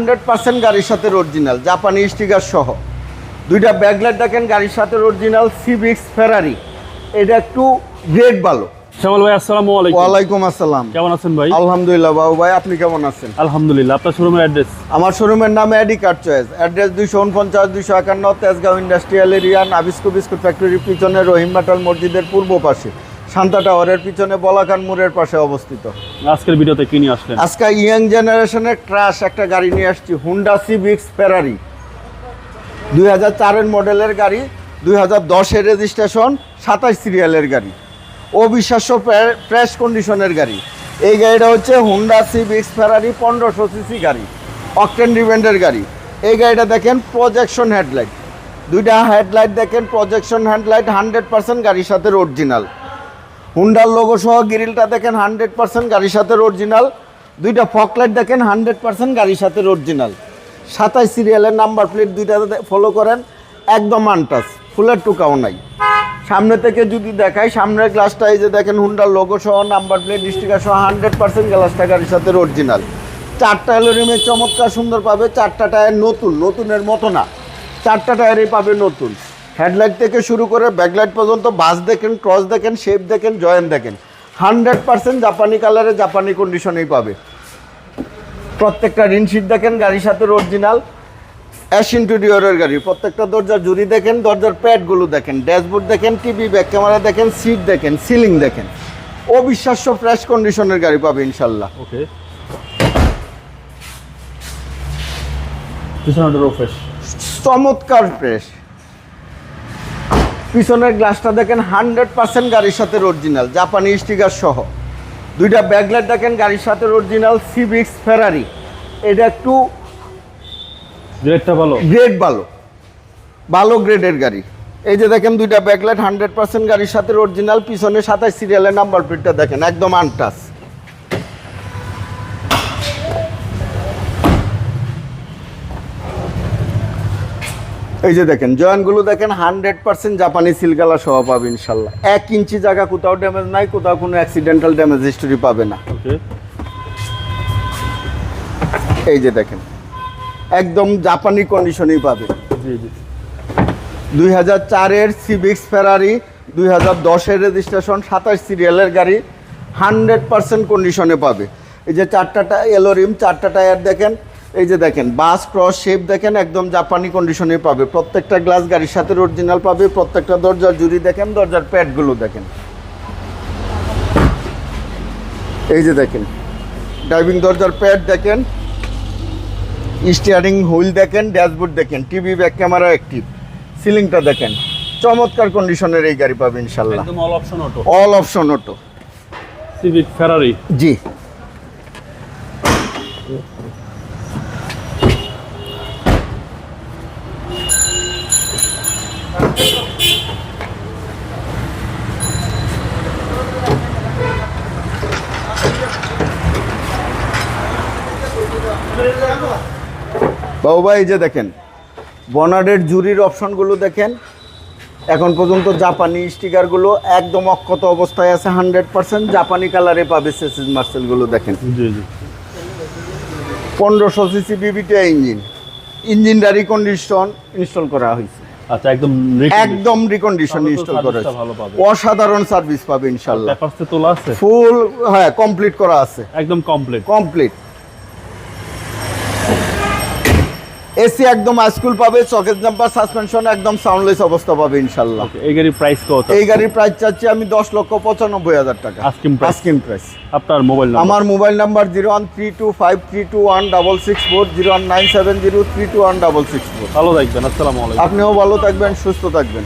100% গাড়ির সাথে অরিজিনাল জাপানি স্টিকার সহ দুইটা ব্যাকলাইট দেখেন গাড়ির সাথে অরিজিনাল সিভিক্স ফেরারি। এটা একটু গ্রেড ভালো। শ্যামল ভাই আসসালামু আলাইকুম। ওয়ালাইকুম আসসালাম। কেমন আছেন ভাই? আলহামদুলিল্লাহ বাবু ভাই, আপনি কেমন আছেন? আলহামদুলিল্লাহ। আপনার শোরুমের অ্যাড্রেস? আমার শোরুমের নাম AD car choice. Address 249-251 Tejgaon industrial area, Nabisco biscuit ফ্যাক্টরির পিছনে, রহিম বাটাল মসজিদের পূর্ব পাশে, শান্তা টাওয়ারের পিছনে, বলাকান মোড়ের পাশে অবস্থিত। আজকের ভিডিওতে কি নিয়ে আসলেন? আজকে ইয়াং জেনারেশনের ক্রাশ একটা গাড়ি নিয়ে আসছি, হুন্ডা সিভিক্স ফেরারি। 2004-এর মডেলের গাড়ি, 2010-এর রেজিস্ট্রেশন, 27 সিরিয়ালের গাড়ি, অবিশ্বাস্য ফ্রেশ কন্ডিশনের গাড়ি। এই গাড়িটা হচ্ছে হুন্ডা সিভিক্স ফেরারি 1500 সিসি গাড়ি, অকটেন ডিপেন্ডের গাড়ি। এই গাড়িটা দেখেন প্রজেকশন হেডলাইট, দুইটা হেডলাইট দেখেন প্রজেকশন হেডলাইট, 100% গাড়ির সাথে অরিজিনাল। হুন্ডার লোগো সহ গ্রিলটা দেখেন 100% গাড়ির সাথে অরিজিনাল। দুইটা ফকলাইট দেখেন 100% গাড়ির সাথে অরিজিনাল। 27 সিরিয়ালের নাম্বার প্লেট দুইটা ফলো করেন, একদম আনটাচ, ফুলের টুকাও নাই। সামনে থেকে যদি দেখাই, সামনের গ্লাসটা এই যে দেখেন হুন্ডার লোগো সহ নাম্বার প্লেট স্টিকার সহ 100% গ্লাসটা গাড়ির সাথে অরিজিনাল। চারটা এলোরিমে চমৎকার সুন্দর পাবে, চারটা টায়ার নতুন, নতুনের মতো না, চারটা টায়ারই পাবে নতুন। হেডলাইট থেকে শুরু করে ব্যাকলাইট পর্যন্ত বাস দেখেন, ক্রস দেখেন, শেপ দেখেন, জয়েন দেখেন, 100% জাপানি কালারে জাপানি কন্ডিশনেই পাবে। প্রত্যেকটা রিনশিট দেখেন গাড়ির সাথে অরিজিনাল, অ্যাশ ইন্টেরিয়রের গাড়ি। প্রত্যেকটা দরজার জুড়ি দেখেন, দরজার প্যাডগুলো দেখেন, ড্যাশবোর্ড দেখেন, টিভি ব্যাক ক্যামেরা দেখেন, সিট দেখেন, সিলিং দেখেন, অবিশ্বাস্য ফ্রেশ কন্ডিশনের গাড়ি পাবে ইনশাল্লাহ। ওকে, পিছনেরও ফ্রেশ, চমৎকার ফ্রেশ। পিছনের গ্লাসটা দেখেন 100% গাড়ির সাথে অরিজিনাল জাপানি স্টিকার সহ। দুইটা ব্যাকলাইট দেখেন গাড়ির সাথে অরিজিনাল সিভিক্স ফেরারি। এটা একটু গ্রেডটা ভালো, গ্রেড ভালো, ভালো গ্রেডের গাড়ি। এই যে দেখেন দুইটা ব্যাকলাইট 100% গাড়ির সাথে অরিজিনাল, পিছনে 27 সিরিয়ালের নাম্বার প্লেটটা দেখেন একদম আনটাচ। এই যে দেখেন জয়েন্টগুলো দেখেন 100% জাপানি সিলকালা সহ পাবে ইনশাল্লাহ। 1 ইঞ্চি জায়গা কোথাও ড্যামেজ নাই, কোথাও কোনো অ্যাক্সিডেন্টাল ড্যামেজ হিস্টোরি পাবে না। ওকে, এই যে দেখেন একদম জাপানি কন্ডিশনেই পাবে। জি জি। 2004-এর সিভিক্স ফেরারি, 2010-এর রেজিস্ট্রেশন, 27 সিরিয়ালের গাড়ি, 100% কন্ডিশনে পাবে। এই যে চারটা এলোরিম, চারটা টায়ার দেখেন, এই যে দেখেন বাস ক্রস শেপ দেখেন, একদম জাপানি কন্ডিশনে পাবে। প্রত্যেকটা গ্লাস গাড়ির সাথে অরিজিনাল পাবে। প্রত্যেকটা দরজার জুড়ি দেখেন, দরজার প্যাডগুলো দেখেন। এই যে দেখেন ড্রাইভিং দরজার প্যাড দেখেন, স্টিয়ারিং হুইল দেখেন, ড্যাশবোর্ড দেখেন, টিভি ব্যাক ক্যামেরা অ্যাক্টিভ, সিলিংটা দেখেন, চমৎকার কন্ডিশনের এই গাড়ি পাবে ইনশাল্লাহ। একদম all option auto, all option auto Civic Ferrari. জি। বাবু ভাই এই যে দেখেন বনার্ডের জুরির অপশনগুলো দেখেন, এখন পর্যন্ত জাপানি স্টিকারগুলো একদম অক্ষত অবস্থায় আছে, 100% জাপানি কালারে পাবে। সেসিস মার্সেলগুলো দেখেন, জি জি। 1500 সিসি বিবিটি ইঞ্জিনটা রিকন্ডিশন ইনস্টল করা হয়েছে। আচ্ছা, একদম রিকন্ডিশন ইনস্টল করা হয়েছে, ভালো পাবে, অসাধারণ সার্ভিস পাবে ইনশাআল্লাহ। পেপারসে তোলা আছে ফুল, হ্যাঁ কমপ্লিট করা আছে, একদম কমপ্লিট কমপ্লিট। এসি একদম হাইস্কুল পাবে, চকেজ জাম্পার, সাসপেনশন একদম সাউন্ডলেস অবস্থা পাবে ইনশাআল্লাহ। এই গাড়ির প্রাইস কত? এই গাড়ির প্রাইস চাচ্ছি আমি 10,95,000 টাকা আস্কিং প্রাইস। আপনার মোবাইল নাম্বার? আমার মোবাইল নাম্বার 01325321664, 01970321664। ভালো থাকবেন, আসসালামু আলাইকুম। আপনিও ভালো থাকবেন, সুস্থ থাকবেন।